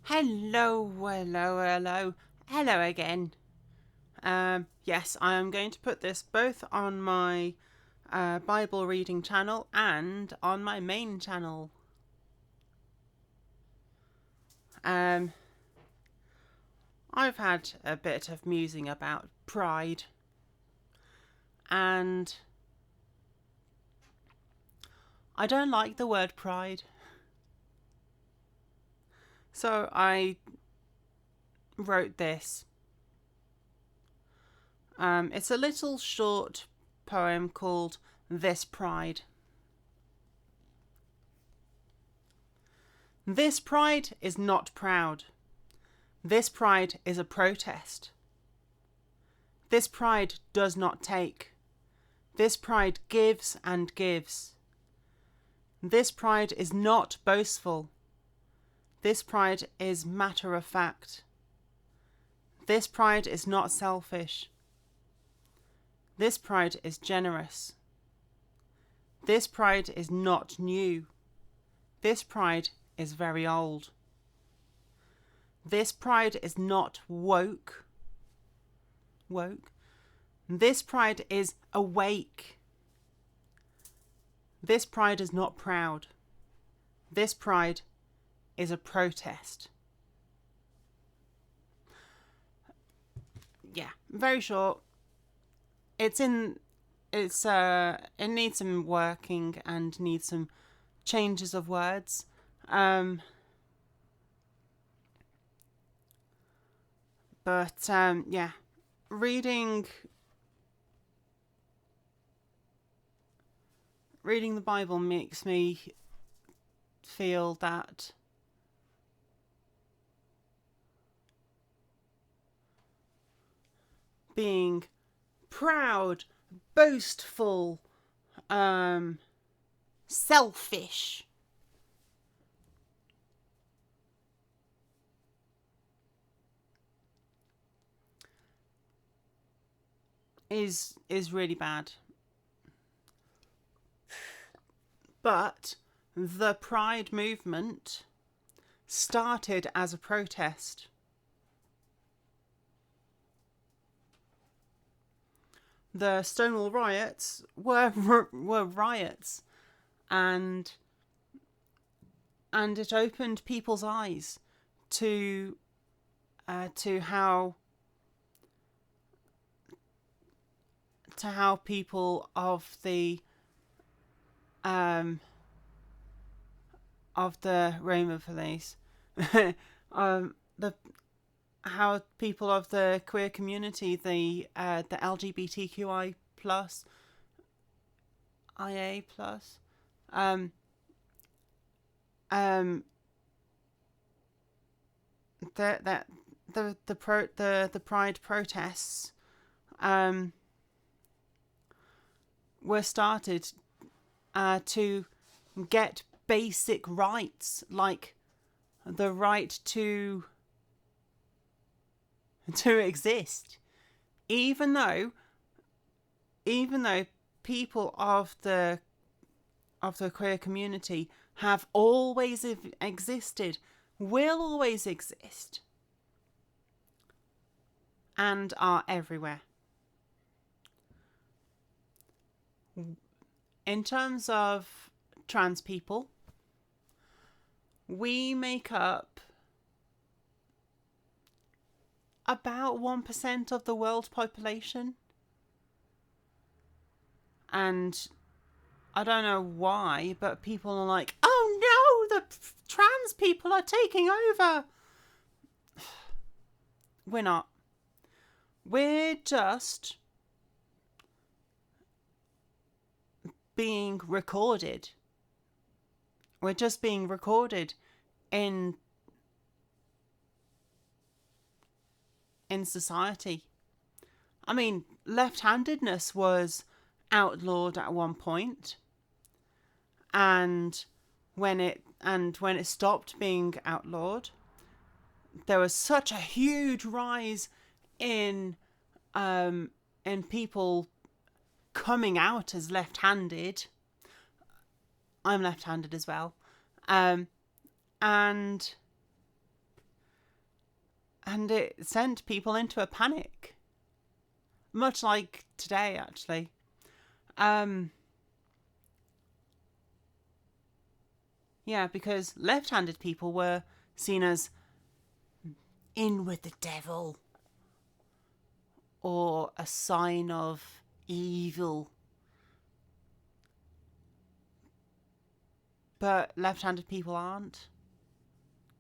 Hello again. Yes, I am going to put this both on my Bible reading channel and on my main channel. Um, I've had a bit of musing about pride, and I don't like the word pride. So I wrote this. It's a little short poem called This Pride. This pride is not proud. This pride is a protest. This pride does not take. This pride gives and gives. This pride is not boastful. This pride is matter of fact. This pride is not selfish. This pride is generous. This pride is not new. This pride is very old. This pride is not woke. This pride is awake. This pride is not proud. This pride is a protest. Yeah, very short. It needs some working and needs some changes of words. Yeah, reading the Bible makes me feel that being proud, boastful, selfish is really bad. But the Pride movement started as a protest. The Stonewall riots were riots, and it opened people's eyes to how people of the Roma police, how people of the queer community, the LGBTQI plus, IA plus, the Pride protests were started to get basic rights, like the right to exist, even though people of the queer community have always existed, will always exist, and are everywhere. In terms of trans people, we make up about 1% of the world population. And I don't know why, but people are like, oh no, the trans people are taking over. We're not. We're just being recorded. We're just being recorded in society. I mean, left-handedness was outlawed at one point, and when it stopped being outlawed, there was such a huge rise in people coming out as left-handed. I'm left-handed as well, and And it sent people into a panic. Much like today, actually. Yeah, because left-handed people were seen as in with the devil, or a sign of evil. But left-handed people aren't.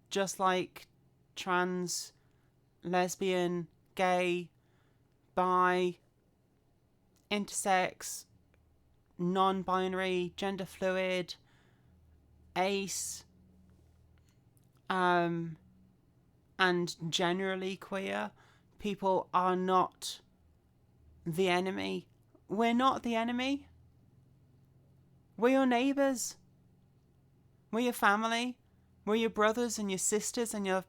Just like trans, lesbian, gay, bi, intersex, non-binary, gender fluid, ace, and generally queer people are not the enemy. We're not the enemy. We're your neighbours. We're your family. We're your brothers and your sisters and your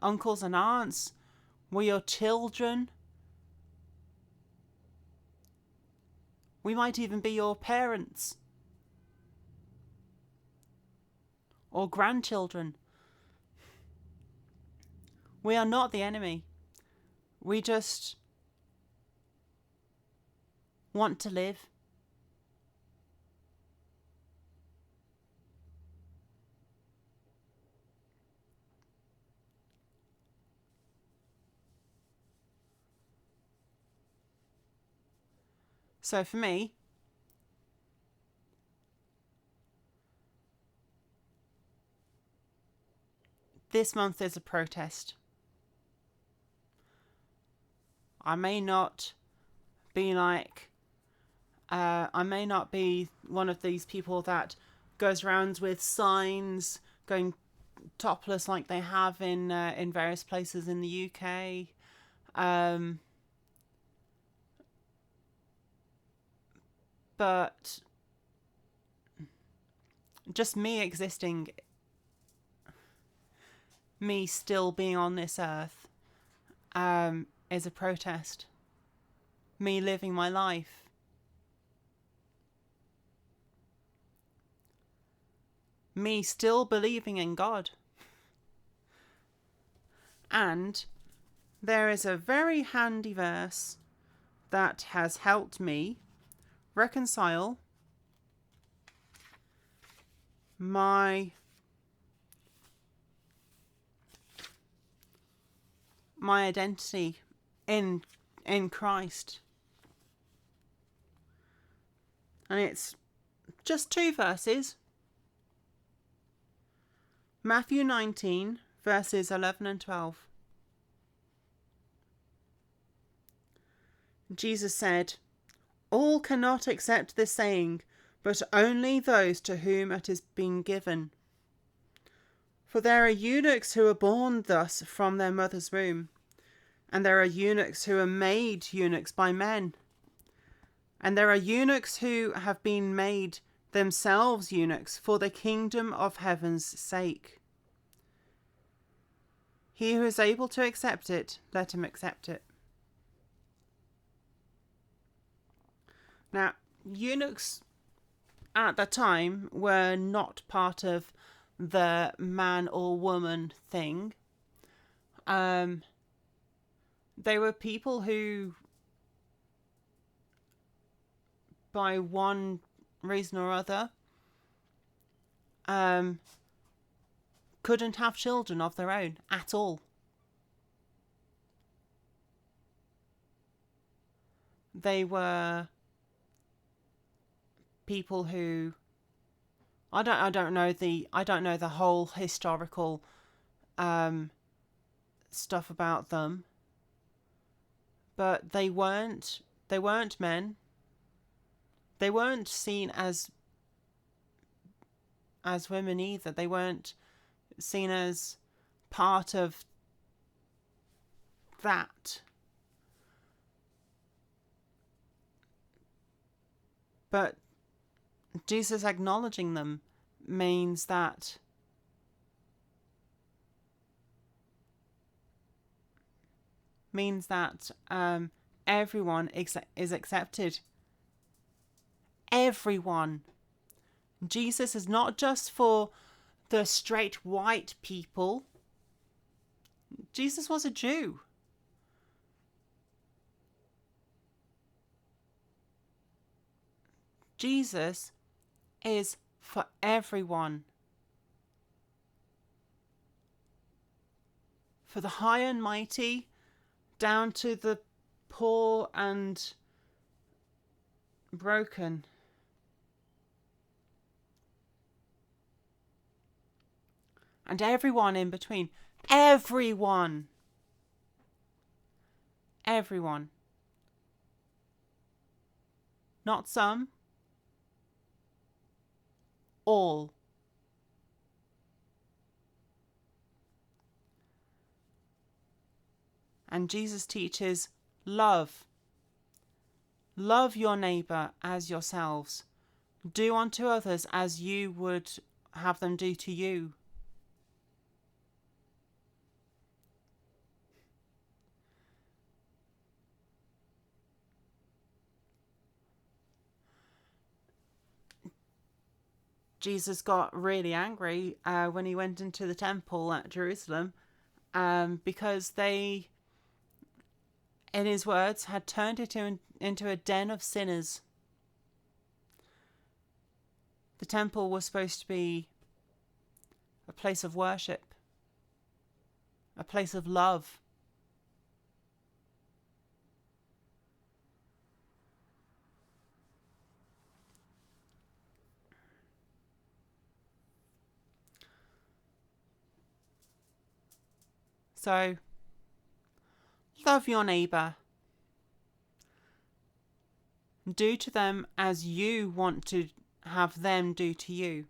uncles and aunts. We're your children. We might even be your parents or grandchildren. We are not the enemy. We just want to live. So for me, this month is a protest. I may not be I may not be one of these people that goes around with signs going topless like they have in various places in the UK. But just me existing, me still being on this earth, is a protest. Me living my life. Me still believing in God. And there is a very handy verse that has helped me reconcile my identity in Christ. And it's just 2 verses. Matthew 19, verses 11 and 12. Jesus said, "All cannot accept this saying, but only those to whom it has been given. For there are eunuchs who are born thus from their mother's womb, and there are eunuchs who are made eunuchs by men, and there are eunuchs who have been made themselves eunuchs for the kingdom of heaven's sake. He who is able to accept it, let him accept it." Now, eunuchs at the time were not part of the man or woman thing. They were people who, by one reason or other, couldn't have children of their own at all. They were people who I don't know the whole historical stuff about them, but they weren't men. They weren't seen as women either. They weren't seen as part of that. But Jesus acknowledging them means that everyone is accepted. Everyone. Jesus is not just for the straight white people. Jesus was a Jew. Jesus is for everyone. For the high and mighty, down to the poor and broken. And everyone in between. Everyone. Everyone. Not some. All. And Jesus teaches love. Love your neighbour as yourselves. Do unto others as you would have them do to you. Jesus got really angry when he went into the temple at Jerusalem because they, in his words, had turned it into a den of sinners. The temple was supposed to be a place of worship, a place of love. So, love your neighbour. Do to them as you want to have them do to you.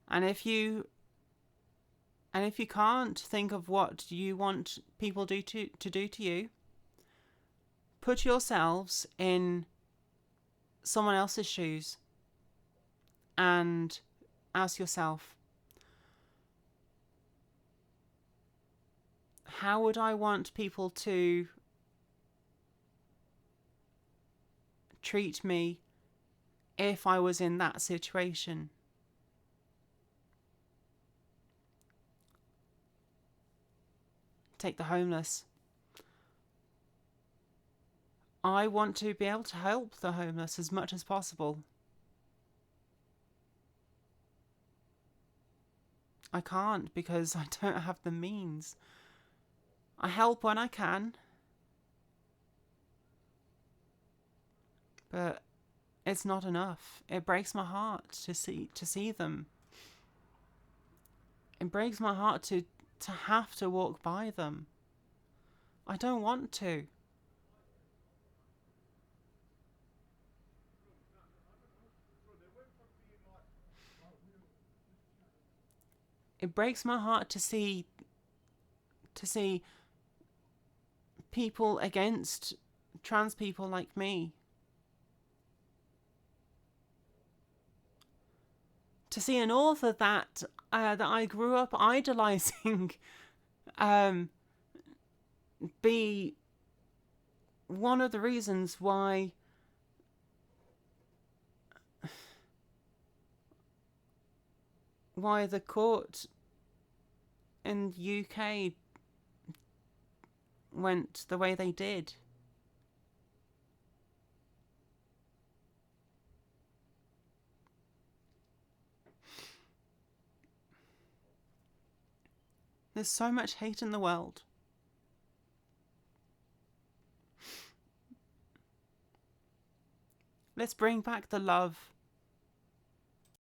And if you can't think of what you want people to do to you, put yourselves in someone else's shoes and ask yourself, how would I want people to treat me if I was in that situation? Take the homeless. I want to be able to help the homeless as much as possible. I can't because I don't have the means. I help when I can, but it's not enough. It breaks my heart to see them. It breaks my heart to have to walk by them. I don't want to. It breaks my heart to see people against trans people like me. To see an author that I grew up idolizing be one of the reasons why the court in the UK went the way they did. There's so much hate in the world. Let's bring back the love.